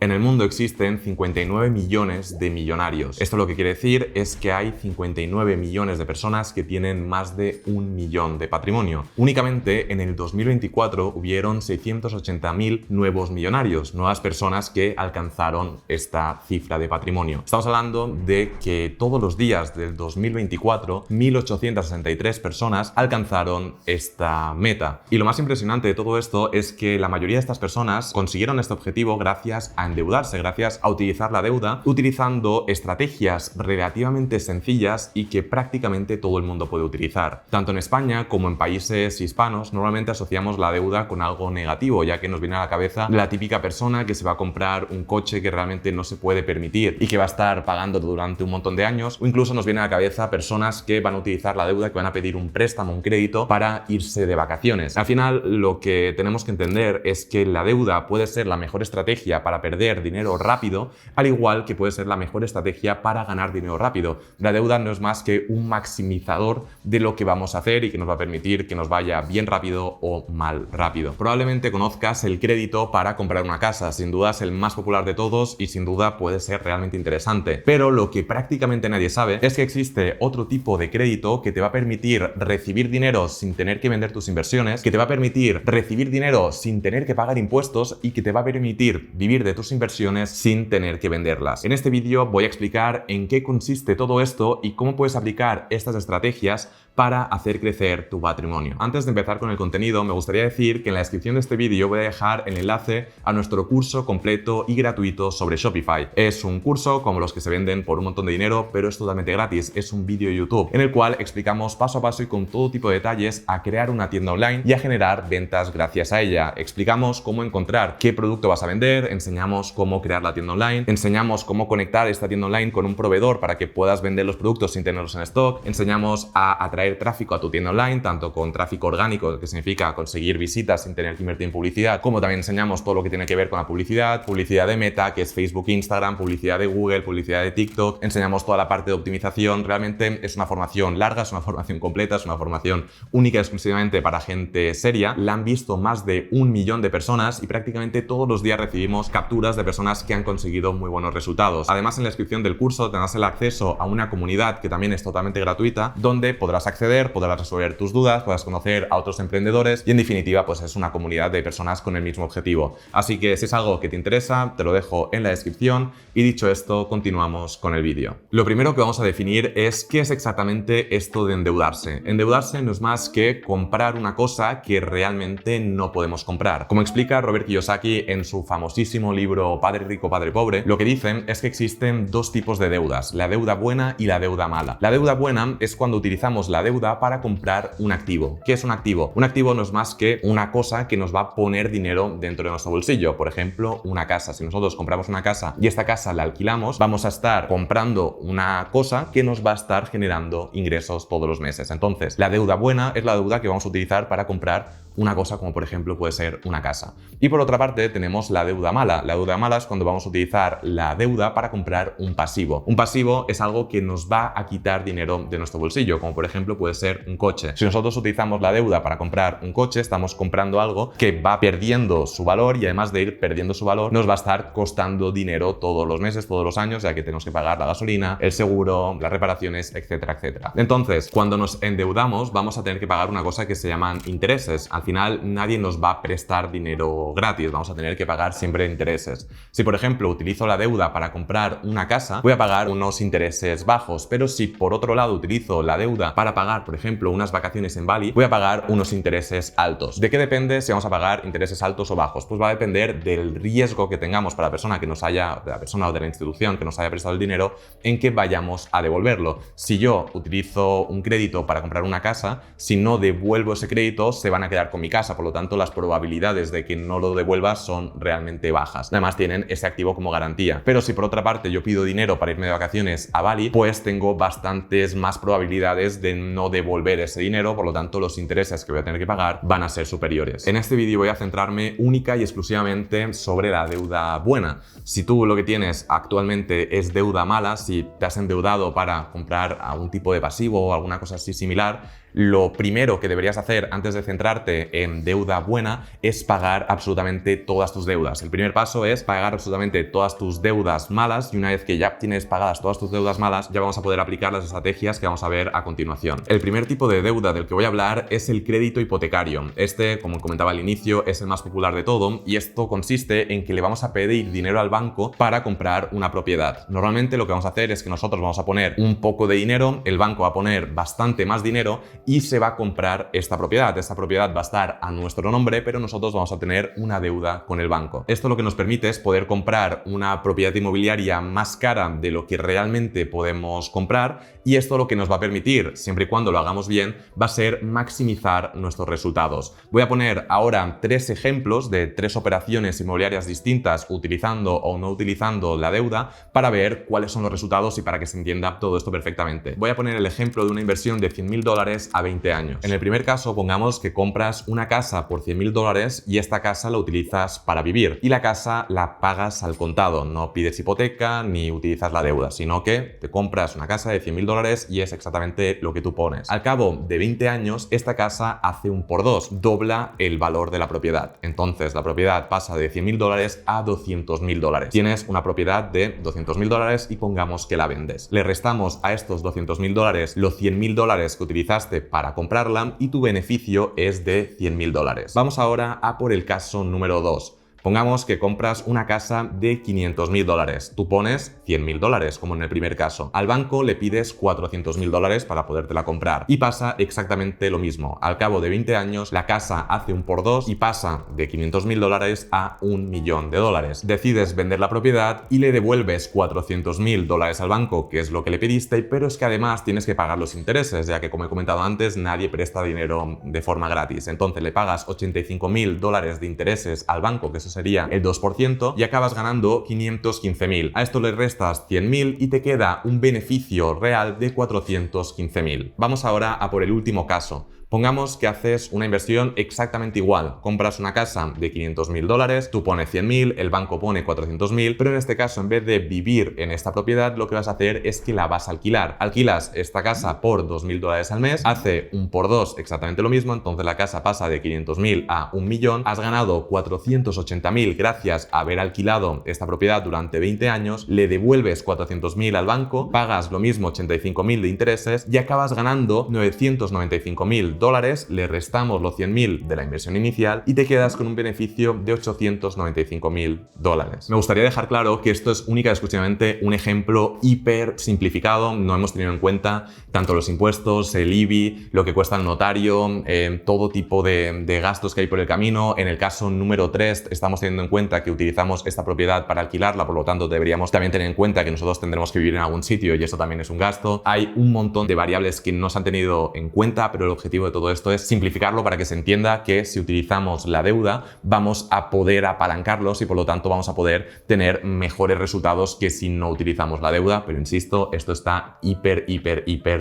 En el mundo existen 59 millones de millonarios. Esto lo que quiere decir es que hay 59 millones de personas que tienen más de 1 millón de patrimonio. Únicamente en el 2024 hubieron 680.000 nuevos millonarios, nuevas personas que alcanzaron esta cifra de patrimonio. Estamos hablando de que todos los días del 2024, 1.863 personas alcanzaron esta meta. Y lo más impresionante de todo esto es que la mayoría de estas personas consiguieron este objetivo gracias a endeudarse, gracias a utilizar la deuda, utilizando estrategias relativamente sencillas y que prácticamente todo el mundo puede utilizar. Tanto en España como en países hispanos, normalmente asociamos la deuda con algo negativo, ya que nos viene a la cabeza la típica persona que se va a comprar un coche que realmente no se puede permitir y que va a estar pagando durante un montón de años, o incluso nos viene a la cabeza personas que van a utilizar la deuda, que van a pedir un préstamo, un crédito para irse de vacaciones. Al final, lo que tenemos que entender es que la deuda puede ser la mejor estrategia para perder dinero rápido, al igual que puede ser la mejor estrategia para ganar dinero rápido. La deuda no es más que un maximizador de lo que vamos a hacer y que nos va a permitir que nos vaya bien rápido o mal rápido. Probablemente conozcas el crédito para comprar una casa, sin duda es el más popular de todos y sin duda puede ser realmente interesante. Pero lo que prácticamente nadie sabe es que existe otro tipo de crédito que te va a permitir recibir dinero sin tener que vender tus inversiones, que te va a permitir recibir dinero sin tener que pagar impuestos y que te va a permitir vivir de tus inversiones sin tener que venderlas. En este vídeo voy a explicar en qué consiste todo esto y cómo puedes aplicar estas estrategias para hacer crecer tu patrimonio. Antes de empezar con el contenido, me gustaría decir que en la descripción de este vídeo voy a dejar el enlace a nuestro curso completo y gratuito sobre Shopify. Es un curso como los que se venden por un montón de dinero, pero es totalmente gratis. Es un vídeo de YouTube en el cual explicamos paso a paso y con todo tipo de detalles a crear una tienda online y a generar ventas gracias a ella. Explicamos cómo encontrar qué producto vas a vender, enseñamos cómo crear la tienda online, enseñamos cómo conectar esta tienda online con un proveedor para que puedas vender los productos sin tenerlos en stock, enseñamos a atraer tráfico a tu tienda online, tanto con tráfico orgánico, que significa conseguir visitas sin tener que invertir en publicidad, como también enseñamos todo lo que tiene que ver con la publicidad, publicidad de Meta, que es Facebook, Instagram, publicidad de Google, publicidad de TikTok, enseñamos toda la parte de optimización. Realmente es una formación larga, es una formación completa, es una formación única y exclusivamente para gente seria. La han visto más de 1 millón de personas y prácticamente todos los días recibimos capturas de personas que han conseguido muy buenos resultados. Además, en la descripción del curso tendrás el acceso a una comunidad que también es totalmente gratuita, donde podrás acceder, podrás resolver tus dudas, podrás conocer a otros emprendedores y en definitiva pues es una comunidad de personas con el mismo objetivo. Así que si es algo que te interesa, te lo dejo en la descripción y dicho esto, continuamos con el vídeo. Lo primero que vamos a definir es qué es exactamente esto de endeudarse. Endeudarse no es más que comprar una cosa que realmente no podemos comprar. Como explica Robert Kiyosaki en su famosísimo libro Padre Rico, Padre Pobre, lo que dicen es que existen dos tipos de deudas, la deuda buena y la deuda mala. La deuda buena es cuando utilizamos la deuda para comprar un activo. ¿Qué es un activo? Un activo no es más que una cosa que nos va a poner dinero dentro de nuestro bolsillo. Por ejemplo, una casa. Si nosotros compramos una casa y esta casa la alquilamos, vamos a estar comprando una cosa que nos va a estar generando ingresos todos los meses. Entonces, la deuda buena es la deuda que vamos a utilizar para comprar una cosa como por ejemplo puede ser una casa. Y por otra parte tenemos la deuda mala. La deuda mala es cuando vamos a utilizar la deuda para comprar un pasivo. Un pasivo es algo que nos va a quitar dinero de nuestro bolsillo, como por ejemplo puede ser un coche. Si nosotros utilizamos la deuda para comprar un coche, estamos comprando algo que va perdiendo su valor y además de ir perdiendo su valor, nos va a estar costando dinero todos los meses, todos los años, ya que tenemos que pagar la gasolina, el seguro, las reparaciones, etcétera, etcétera. Entonces, cuando nos endeudamos, vamos a tener que pagar una cosa que se llaman intereses. Al final nadie nos va a prestar dinero gratis, vamos a tener que pagar siempre intereses. Si por ejemplo utilizo la deuda para comprar una casa, voy a pagar unos intereses bajos, pero si por otro lado utilizo la deuda para pagar por ejemplo unas vacaciones en Bali, voy a pagar unos intereses altos. ¿De qué depende si vamos a pagar intereses altos o bajos? Pues va a depender del riesgo que tengamos para la persona que nos haya, de la persona o de la institución que nos haya prestado el dinero, en que vayamos a devolverlo. Si yo utilizo un crédito para comprar una casa, si no devuelvo ese crédito se van a quedar con mi casa, por lo tanto las probabilidades de que no lo devuelvas son realmente bajas. Además tienen ese activo como garantía. Pero si por otra parte yo pido dinero para irme de vacaciones a Bali, pues tengo bastantes más probabilidades de no devolver ese dinero, por lo tanto los intereses que voy a tener que pagar van a ser superiores. En este vídeo voy a centrarme única y exclusivamente sobre la deuda buena. Si tú lo que tienes actualmente es deuda mala, si te has endeudado para comprar algún tipo de pasivo o alguna cosa así similar, lo primero que deberías hacer antes de centrarte en deuda buena es pagar absolutamente todas tus deudas. El primer paso es pagar absolutamente todas tus deudas malas, y una vez que ya tienes pagadas todas tus deudas malas, ya vamos a poder aplicar las estrategias que vamos a ver a continuación. El primer tipo de deuda del que voy a hablar es el crédito hipotecario. Este, como comentaba al inicio, es el más popular de todo, y esto consiste en que le vamos a pedir dinero al banco para comprar una propiedad. Normalmente lo que vamos a hacer es que nosotros vamos a poner un poco de dinero, el banco va a poner bastante más dinero y se va a comprar esta propiedad. Esta propiedad va a estar a nuestro nombre, pero nosotros vamos a tener una deuda con el banco. Esto lo que nos permite es poder comprar una propiedad inmobiliaria más cara de lo que realmente podemos comprar, y esto lo que nos va a permitir, siempre y cuando lo hagamos bien, va a ser maximizar nuestros resultados. Voy a poner ahora 3 ejemplos de 3 operaciones inmobiliarias distintas utilizando o no utilizando la deuda para ver cuáles son los resultados y para que se entienda todo esto perfectamente. Voy a poner el ejemplo de una inversión de $100.000 a 20 años. En el primer caso, pongamos que compras una casa por $100.000 y esta casa la utilizas para vivir, y la casa la pagas al contado, no pides hipoteca ni utilizas la deuda, sino que te compras una casa de $100.000 y es exactamente lo que tú pones. Al cabo de 20 años, esta casa hace un por 2, dobla el valor de la propiedad. Entonces la propiedad pasa de $100.000 a $200.000. Tienes una propiedad de $200.000 y pongamos que la vendes. Le restamos a estos $200.000 los $100.000 que utilizaste para comprarla y tu beneficio es de $100.000. Vamos ahora a por el caso número 2. Pongamos que compras una casa de $500.000. Tú pones $100.000, como en el primer caso. Al banco le pides $400.000 para podértela comprar. Y pasa exactamente lo mismo. Al cabo de 20 años, la casa hace un por 2 y pasa de $500.000 a $1.000.000. Decides vender la propiedad y le devuelves $400.000 al banco, que es lo que le pediste, pero es que además tienes que pagar los intereses, ya que, como he comentado antes, nadie presta dinero de forma gratis. Entonces le pagas $85.000 de intereses al banco, que eso sería el 2%, y acabas ganando 515.000. A esto le restas 100.000 y te queda un beneficio real de 415.000. Vamos ahora a por el último caso. Pongamos que haces una inversión exactamente igual. Compras una casa de $500.000, tú pones 100.000, el banco pone 400.000, pero en este caso, en vez de vivir en esta propiedad, lo que vas a hacer es que la vas a alquilar. Alquilas esta casa por $2.000 al mes, hace un por 2 exactamente lo mismo, entonces la casa pasa de 500.000 a 1.000.000, has ganado 480.000 gracias a haber alquilado esta propiedad durante 20 años, le devuelves 400.000 al banco, pagas lo mismo 85.000 de intereses y acabas ganando 995.000 dólares, le restamos los 100.000 de la inversión inicial y te quedas con un beneficio de 895.000 dólares. Me gustaría dejar claro que esto es única y exclusivamente un ejemplo hiper simplificado. No hemos tenido en cuenta tanto los impuestos, el IBI, lo que cuesta el notario, todo tipo de gastos que hay por el camino. En el caso número 3 estamos teniendo en cuenta que utilizamos esta propiedad para alquilarla, por lo tanto deberíamos también tener en cuenta que nosotros tendremos que vivir en algún sitio y eso también es un gasto. Hay un montón de variables que no se han tenido en cuenta, pero el objetivo de todo esto es simplificarlo para que se entienda que si utilizamos la deuda vamos a poder apalancarlos y por lo tanto vamos a poder tener mejores resultados que si no utilizamos la deuda, pero insisto, esto está hiper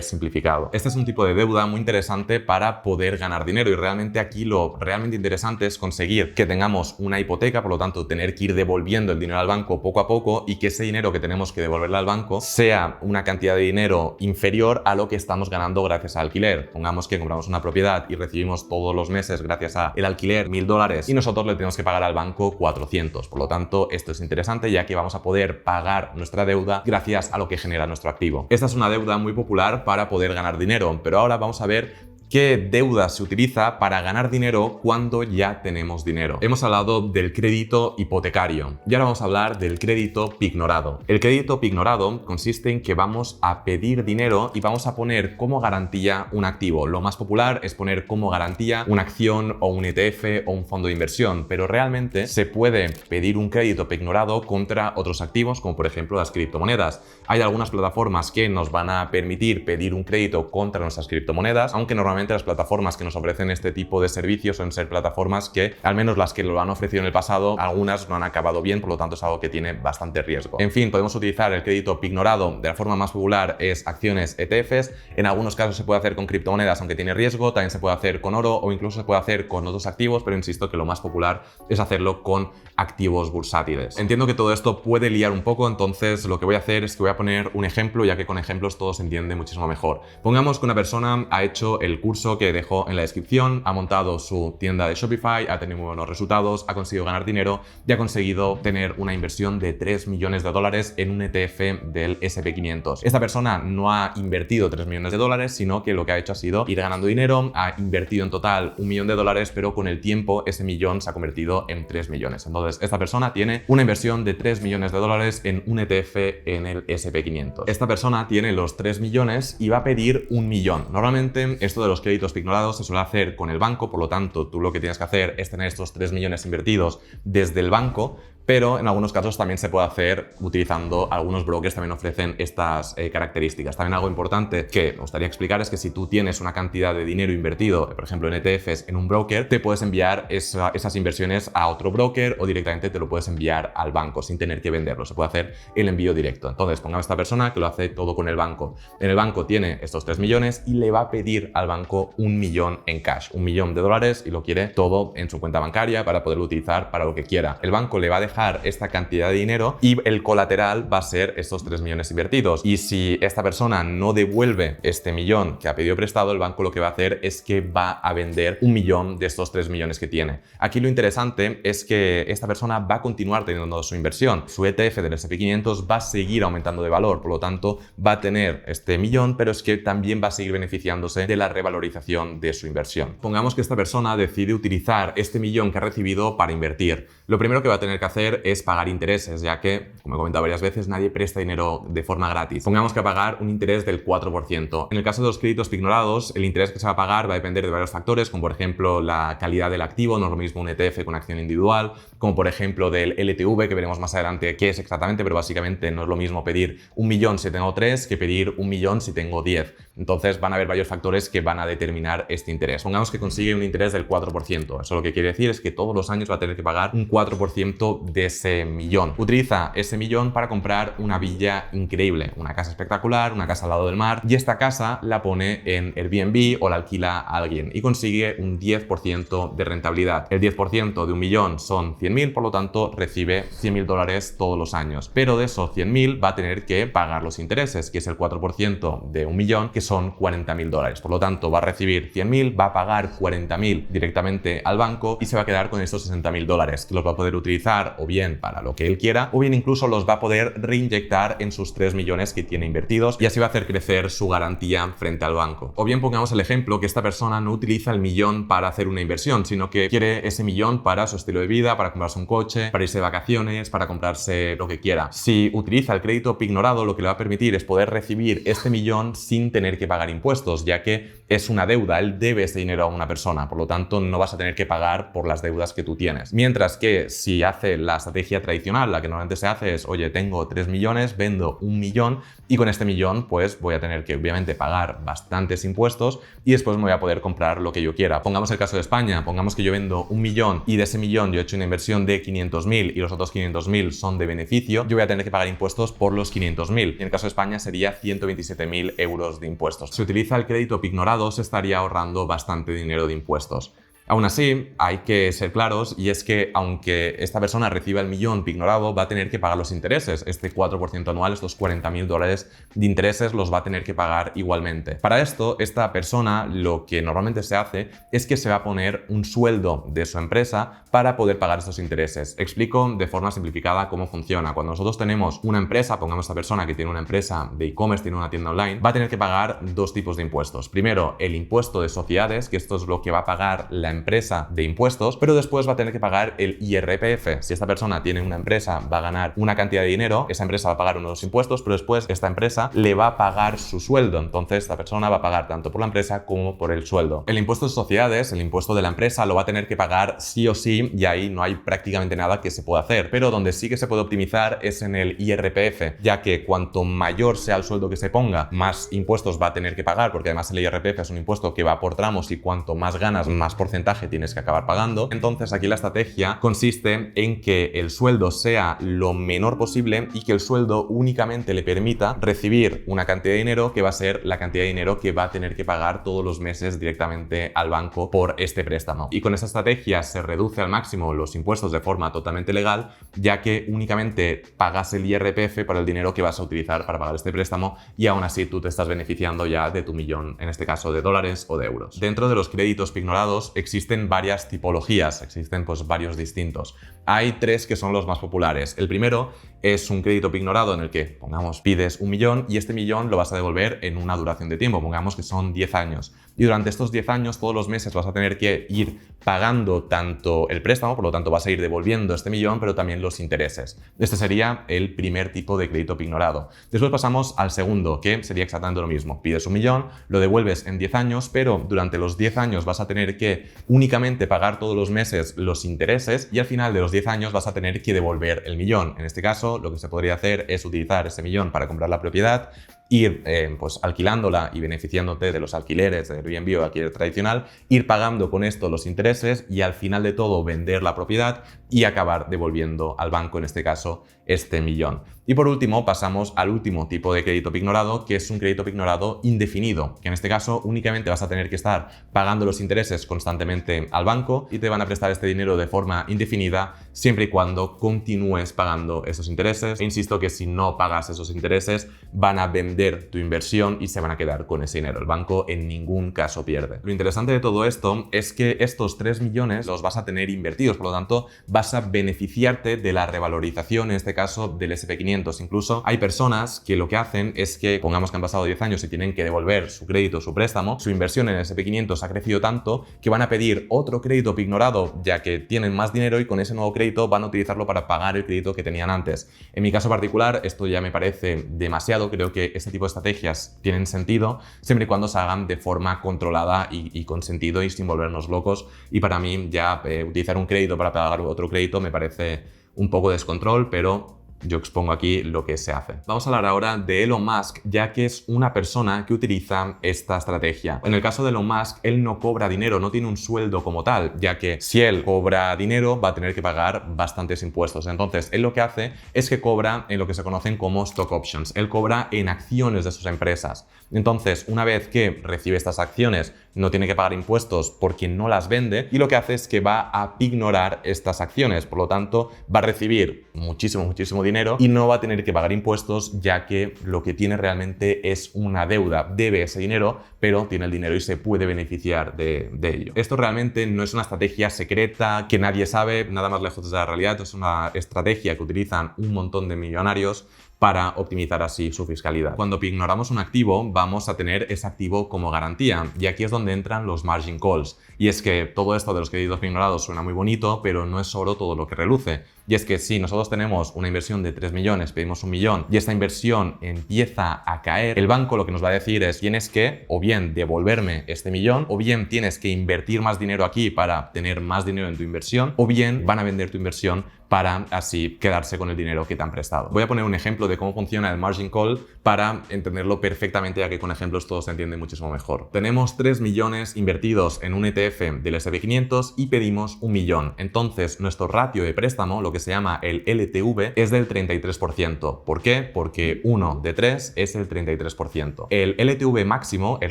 simplificado. Este es un tipo de deuda muy interesante para poder ganar dinero y realmente aquí lo realmente interesante es conseguir que tengamos una hipoteca, por lo tanto tener que ir devolviendo el dinero al banco poco a poco y que ese dinero que tenemos que devolverle al banco sea una cantidad de dinero inferior a lo que estamos ganando gracias al alquiler. Pongamos que compramos una propiedad y recibimos todos los meses gracias a el alquiler $1.000 y nosotros le tenemos que pagar al banco 400. Por lo tanto, esto es interesante ya que vamos a poder pagar nuestra deuda gracias a lo que genera nuestro activo. Esta es una deuda muy popular para poder ganar dinero, pero ahora vamos a ver ¿qué deuda se utiliza para ganar dinero cuando ya tenemos dinero? Hemos hablado del crédito hipotecario y ahora vamos a hablar del crédito pignorado. El crédito pignorado consiste en que vamos a pedir dinero y vamos a poner como garantía un activo. Lo más popular es poner como garantía una acción o un ETF o un fondo de inversión, pero realmente se puede pedir un crédito pignorado contra otros activos, como por ejemplo las criptomonedas. Hay algunas plataformas que nos van a permitir pedir un crédito contra nuestras criptomonedas, aunque normalmente las plataformas que nos ofrecen este tipo de servicios son ser plataformas que, al menos las que lo han ofrecido en el pasado, algunas no han acabado bien, por lo tanto es algo que tiene bastante riesgo. En fin, podemos utilizar el crédito pignorado de la forma más popular es acciones, ETFs, en algunos casos se puede hacer con criptomonedas aunque tiene riesgo, también se puede hacer con oro o incluso se puede hacer con otros activos, pero insisto que lo más popular es hacerlo con activos bursátiles. Entiendo que todo esto puede liar un poco, entonces lo que voy a hacer es que voy a poner un ejemplo, ya que con ejemplos todo se entiende muchísimo mejor. Pongamos que una persona ha hecho el curso curso que dejo en la descripción, ha montado su tienda de Shopify, ha tenido muy buenos resultados, ha conseguido ganar dinero y ha conseguido tener una inversión de 3 millones de dólares en un ETF del SP500. Esta persona no ha invertido 3 millones de dólares, sino que lo que ha hecho ha sido ir ganando dinero, ha invertido en total 1 millón de dólares, pero con el tiempo ese millón se ha convertido en 3 millones. Entonces, esta persona tiene una inversión de 3 millones de dólares en un ETF en el SP500. Esta persona tiene los 3 millones y va a pedir 1 millón. Normalmente, esto de los créditos pignorados se suele hacer con el banco, por lo tanto, tú lo que tienes que hacer es tener estos 3 millones invertidos desde el banco, pero en algunos casos también se puede hacer utilizando algunos brokers, también ofrecen estas características. También algo importante que me gustaría explicar es que si tú tienes una cantidad de dinero invertido, por ejemplo en ETFs, en un broker, te puedes enviar esas inversiones a otro broker o directamente te lo puedes enviar al banco sin tener que venderlo. Se puede hacer el envío directo. Entonces, pongamos esta persona que lo hace todo con el banco. En el banco tiene estos 3 millones y le va a pedir al banco 1 millón en cash, 1 millón de dólares, y lo quiere todo en su cuenta bancaria para poderlo utilizar para lo que quiera. El banco le va a dejar esta cantidad de dinero y el colateral va a ser estos 3 millones invertidos. Y si esta persona no devuelve este millón que ha pedido prestado, el banco lo que va a hacer es que va a vender 1 millón de estos 3 millones que tiene. Aquí lo interesante es que esta persona va a continuar teniendo su inversión. Su ETF del SP500 va a seguir aumentando de valor, por lo tanto va a tener este millón, pero es que también va a seguir beneficiándose de la revalorización de su inversión. Pongamos que esta persona decide utilizar este millón que ha recibido para invertir. Lo primero que va a tener que hacer es pagar intereses, ya que, como he comentado varias veces, nadie presta dinero de forma gratis. Pongamos que va a pagar un interés del 4%. En el caso de los créditos pignorados, el interés que se va a pagar va a depender de varios factores, como por ejemplo la calidad del activo, no es lo mismo un ETF con acción individual, como por ejemplo del LTV, que veremos más adelante qué es exactamente, pero básicamente no es lo mismo pedir 1 millón si tengo 3 que pedir 1 millón si tengo 10. Entonces van a haber varios factores que van a determinar este interés. Pongamos que consigue un interés del 4%. Eso lo que quiere decir es que todos los años va a tener que pagar un 4% de ese millón. Utiliza ese millón para comprar una villa increíble, una casa espectacular, una casa al lado del mar, y esta casa la pone en Airbnb o la alquila a alguien y consigue un 10% de rentabilidad. El 10% de 1 millón son 100.000, por lo tanto recibe 100.000 dólares todos los años. Pero de esos 100.000 va a tener que pagar los intereses, que es el 4% de 1 millón, que son 40.000 dólares. Por lo tanto, va a recibir 100.000, va a pagar 40.000 directamente al banco y se va a quedar con estos 60.000 dólares, que los va a poder utilizar o bien para lo que él quiera, o bien incluso los va a poder reinyectar en sus 3 millones que tiene invertidos, y así va a hacer crecer su garantía frente al banco. O bien pongamos el ejemplo que esta persona no utiliza el millón para hacer una inversión, sino que quiere ese millón para su estilo de vida, para comprarse un coche, para irse de vacaciones, para comprarse lo que quiera. Si utiliza el crédito pignorado, lo que le va a permitir es poder recibir este millón sin tener que pagar impuestos, ya que es una deuda, él debe ese dinero a una persona, por lo tanto no vas a tener que pagar por las deudas que tú tienes. Mientras que si hace la estrategia tradicional, la que normalmente se hace es, oye, tengo 3 millones, vendo 1 millón y con este millón pues voy a tener que obviamente pagar bastantes impuestos y después me voy a poder comprar lo que yo quiera. Pongamos el caso de España, pongamos que yo vendo 1 millón y de ese millón yo he hecho una inversión de 500.000 y los otros 500.000 son de beneficio, yo voy a tener que pagar impuestos por los 500.000 y en el caso de España sería 127.000 euros de impuestos. Si utiliza el crédito pignorado se estaría ahorrando bastante dinero de impuestos. Aún así, hay que ser claros, y es que aunque esta persona reciba el millón pignorado, va a tener que pagar los intereses. Este 4% anual, estos 40.000 dólares de intereses, los va a tener que pagar igualmente. Para esto, esta persona lo que normalmente se hace es que se va a poner un sueldo de su empresa para poder pagar estos intereses. Explico de forma simplificada cómo funciona. Cuando nosotros tenemos una empresa, pongamos esta persona que tiene una empresa de e-commerce, tiene una tienda online, va a tener que pagar dos tipos de impuestos. Primero, el impuesto de sociedades, que esto es lo que va a pagar la empresa de impuestos, pero después va a tener que pagar el IRPF. Si esta persona tiene una empresa, va a ganar una cantidad de dinero, esa empresa va a pagar unos impuestos, pero después esta empresa le va a pagar su sueldo. Entonces esta persona va a pagar tanto por la empresa como por el sueldo. El impuesto de sociedades, el impuesto de la empresa, lo va a tener que pagar sí o sí, y ahí no hay prácticamente nada que se pueda hacer. Pero donde sí que se puede optimizar es en el IRPF, ya que cuanto mayor sea el sueldo que se ponga, más impuestos va a tener que pagar, porque además el IRPF es un impuesto que va por tramos y cuanto más ganas, más porcentaje porcentaje tienes que acabar pagando. Entonces aquí la estrategia consiste en que el sueldo sea lo menor posible y que el sueldo únicamente le permita recibir una cantidad de dinero que va a ser la cantidad de dinero que va a tener que pagar todos los meses directamente al banco por este préstamo. Y con esta estrategia se reduce al máximo los impuestos de forma totalmente legal, ya que únicamente pagas el IRPF por el dinero que vas a utilizar para pagar este préstamo y aún así tú te estás beneficiando ya de tu millón, en este caso de dólares o de euros. Dentro de los créditos pignorados existen varias tipologías, existen pues varios distintos. Hay tres que son los más populares. El primero es un crédito pignorado en el que, pongamos, pides 1 millón y este millón lo vas a devolver en una duración de tiempo, pongamos que son 10 años. Y durante estos 10 años, todos los meses vas a tener que ir pagando tanto el préstamo, por lo tanto vas a ir devolviendo este millón, pero también los intereses. Este sería el primer tipo de crédito pignorado. Después pasamos al segundo, que sería exactamente lo mismo. Pides 1 millón, lo devuelves en 10 años, pero durante los 10 años vas a tener que únicamente pagar todos los meses los intereses y al final de los 10 años vas a tener que devolver el millón. En este caso, lo que se podría hacer es utilizar ese millón para comprar la propiedad, ir pues alquilándola y beneficiándote de los alquileres, del Airbnb o alquiler tradicional, ir pagando con esto los intereses y al final de todo vender la propiedad y acabar devolviendo al banco, en este caso, este millón. Y por último pasamos al último tipo de crédito pignorado, que es un crédito pignorado indefinido, que en este caso únicamente vas a tener que estar pagando los intereses constantemente al banco y te van a prestar este dinero de forma indefinida siempre y cuando continúes pagando esos intereses. E insisto que si no pagas esos intereses van a vender tu inversión y se van a quedar con ese dinero. El banco en ningún caso pierde. Lo interesante de todo esto es que estos 3 millones los vas a tener invertidos, por lo tanto vas a beneficiarte de la revalorización, en este caso del SP500. Incluso hay personas que lo que hacen es que, pongamos que han pasado 10 años y tienen que devolver su crédito, su préstamo, su inversión en el SP500 ha crecido tanto que van a pedir otro crédito pignorado ya que tienen más dinero y con ese nuevo crédito van a utilizarlo para pagar el crédito que tenían antes. En mi caso particular, esto ya me parece demasiado. Creo que este tipo de estrategias tienen sentido siempre y cuando se hagan de forma controlada y con sentido y sin volvernos locos. Y para mí ya utilizar un crédito para pagar otro crédito me parece un poco descontrol, pero yo expongo aquí lo que se hace. Vamos a hablar ahora de Elon Musk, ya que es una persona que utiliza esta estrategia. En el caso de Elon Musk, él no cobra dinero, no tiene un sueldo como tal, ya que si él cobra dinero va a tener que pagar bastantes impuestos. Entonces, él lo que hace es que cobra en lo que se conocen como stock options. Él cobra en acciones de sus empresas. Entonces, una vez que recibe estas acciones, no tiene que pagar impuestos porque no las vende y lo que hace es que va a pignorar estas acciones. Por lo tanto, va a recibir muchísimo dinero y no va a tener que pagar impuestos, ya que lo que tiene realmente es una deuda. Debe ese dinero, pero tiene el dinero y se puede beneficiar de ello. Esto realmente no es una estrategia secreta que nadie sabe, nada más lejos de la realidad. Es una estrategia que utilizan un montón de millonarios para optimizar así su fiscalidad. Cuando pignoramos un activo, vamos a tener ese activo como garantía y aquí es donde entran los margin calls. Y es que todo esto de los créditos pignorados suena muy bonito, pero no es oro todo lo que reluce. Y es que si nosotros tenemos una inversión de 3 millones, pedimos 1 millón y esta inversión empieza a caer, el banco lo que nos va a decir es: tienes que o bien devolverme este millón, o bien tienes que invertir más dinero aquí para tener más dinero en tu inversión, o bien van a vender tu inversión para así quedarse con el dinero que te han prestado. Voy a poner un ejemplo de cómo funciona el margin call para entenderlo perfectamente, ya que con ejemplos todo se entiende muchísimo mejor. Tenemos 3 millones invertidos en un ETF del S&P500 y pedimos 1 millón. Entonces, nuestro ratio de préstamo, lo que se llama el LTV, es del 33%. ¿Por qué? Porque 1 de 3 es el 33%. El LTV máximo, el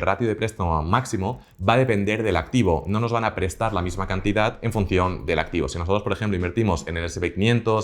ratio de préstamo máximo, va a depender del activo. No nos van a prestar la misma cantidad en función del activo. Si nosotros, por ejemplo, invertimos en el S&P500,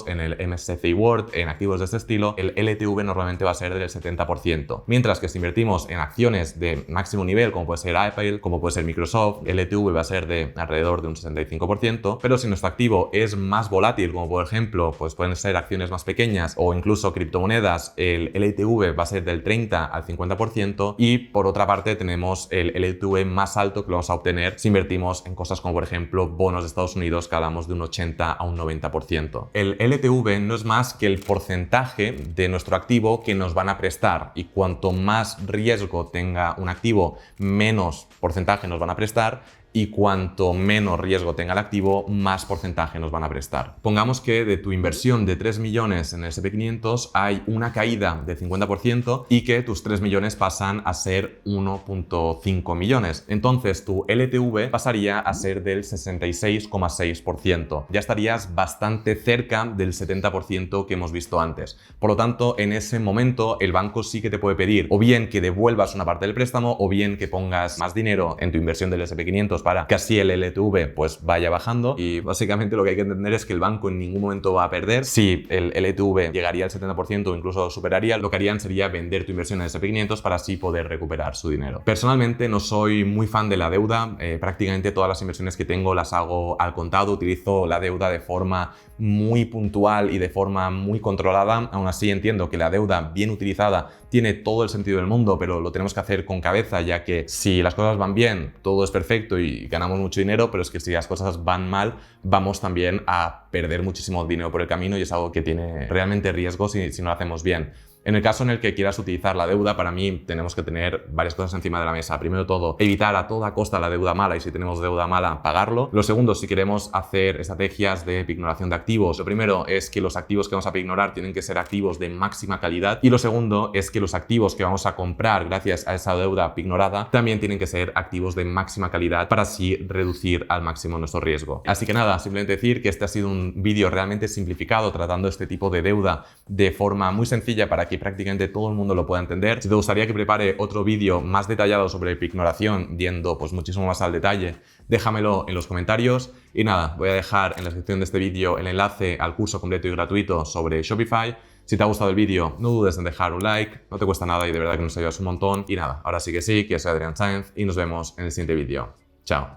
en el MSCI World, en activos de este estilo, el LTV normalmente va a ser del 70%. Mientras que si invertimos en acciones de máximo nivel, como puede ser Apple, como puede ser Microsoft, el LTV va a ser de alrededor de un 65%. Pero si nuestro activo es más volátil, como por ejemplo, pues pueden ser acciones más pequeñas o incluso criptomonedas, el LTV va a ser del 30 al 50%. Y por otra parte tenemos el LTV más alto que lo vamos a obtener si invertimos en cosas como por ejemplo bonos de Estados Unidos, que hablamos de un 80 a un 90%. El LTV no es más que el porcentaje de nuestro activo que nos van a prestar, y cuanto más riesgo tenga un activo, menos porcentaje nos van a prestar. y cuanto menos riesgo tenga el activo, más porcentaje nos van a prestar. Pongamos que de tu inversión de 3 millones en el S&P 500 hay una caída del 50% y que tus 3 millones pasan a ser 1,5 millones. Entonces tu LTV pasaría a ser del 66,6%. Ya estarías bastante cerca del 70% que hemos visto antes. Por lo tanto, en ese momento el banco sí que te puede pedir o bien que devuelvas una parte del préstamo o bien que pongas más dinero en tu inversión del S&P 500 para que así el LTV pues vaya bajando. Y básicamente lo que hay que entender es que el banco en ningún momento va a perder. Si el LTV llegaría al 70% o incluso superaría, lo que harían sería vender tu inversión en S&P 500 para así poder recuperar su dinero. Personalmente no soy muy fan de la deuda. Prácticamente todas las inversiones que tengo las hago al contado. Utilizo la deuda de forma muy puntual y de forma muy controlada. Aún así entiendo que la deuda bien utilizada tiene todo el sentido del mundo, pero lo tenemos que hacer con cabeza, ya que si las cosas van bien, todo es perfecto y ganamos mucho dinero, pero es que si las cosas van mal, vamos también a perder muchísimo dinero por el camino y es algo que tiene realmente riesgo si no lo hacemos bien. En el caso en el que quieras utilizar la deuda, para mí tenemos que tener varias cosas encima de la mesa. Primero de todo, evitar a toda costa la deuda mala y si tenemos deuda mala, pagarlo. Lo segundo, si queremos hacer estrategias de pignoración de activos, lo primero es que los activos que vamos a pignorar tienen que ser activos de máxima calidad y lo segundo es que los activos que vamos a comprar gracias a esa deuda pignorada también tienen que ser activos de máxima calidad para así reducir al máximo nuestro riesgo. Así que nada, simplemente decir que este ha sido un vídeo realmente simplificado tratando este tipo de deuda de forma muy sencilla para que prácticamente todo el mundo lo pueda entender. Si te gustaría que prepare otro vídeo más detallado sobre pignoración, yendo pues muchísimo más al detalle, déjamelo en los comentarios. Y nada, voy a dejar en la descripción de este vídeo el enlace al curso completo y gratuito sobre Shopify. Si te ha gustado el vídeo, no dudes en dejar un like, no te cuesta nada y de verdad que nos ayudas un montón. Y nada, ahora sí, que soy Adrián Sáenz y nos vemos en el siguiente vídeo. Chao.